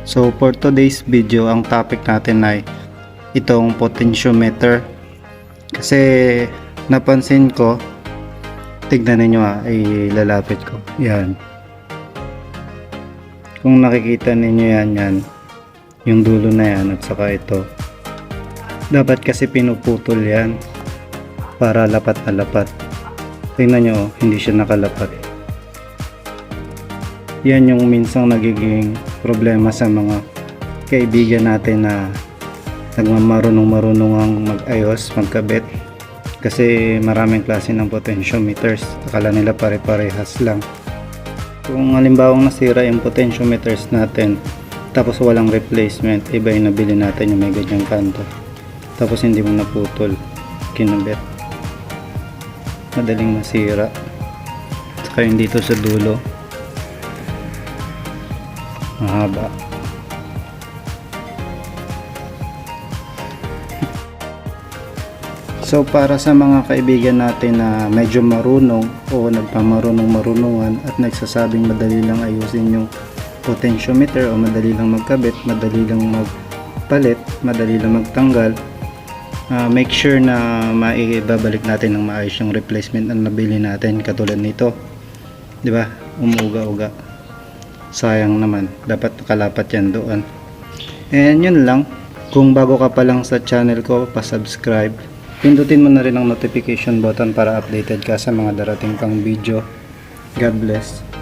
So for today's video, ang topic natin ay itong potentiometer. Kasi napansin ko, tignan ninyo ay lalapit ko. Yan. Kung nakikita ninyo yan, yung dulo na yan at saka ito. Dapat kasi pinuputol yan para lapat na lapat. Tingnan nyo, hindi siya nakalapat. Yan yung minsang nagiging problema sa mga kaibigan natin na nagmamarunong ang mag-ayos, magkabit. Kasi maraming klase ng potentiometers. Akala nila pare-parehas lang. Kung halimbawang nasira yung potentiometers natin, tapos walang replacement, iba yung nabili natin yung may ganyang kanto. Tapos hindi mo naputol, kinabit. Madaling masira. Saka yung dito sa dulo, mahaba. So para sa mga kaibigan natin na medyo marunong o nagpamarunong-marunungan at nagsasabing madali lang ayusin yung potentiometer o madali lang magkabit, madali lang magpalit, madali lang magtanggal, make sure na maibabalik natin ng maayos yung replacement na nabili natin, katulad nito, di ba? Umuuga-uga, sayang naman, dapat nakalapat yan doon. And yun lang. Kung bago ka pa lang sa channel ko, pa-subscribe, pindutin mo na rin ang notification button para updated ka sa mga darating pang video. God bless.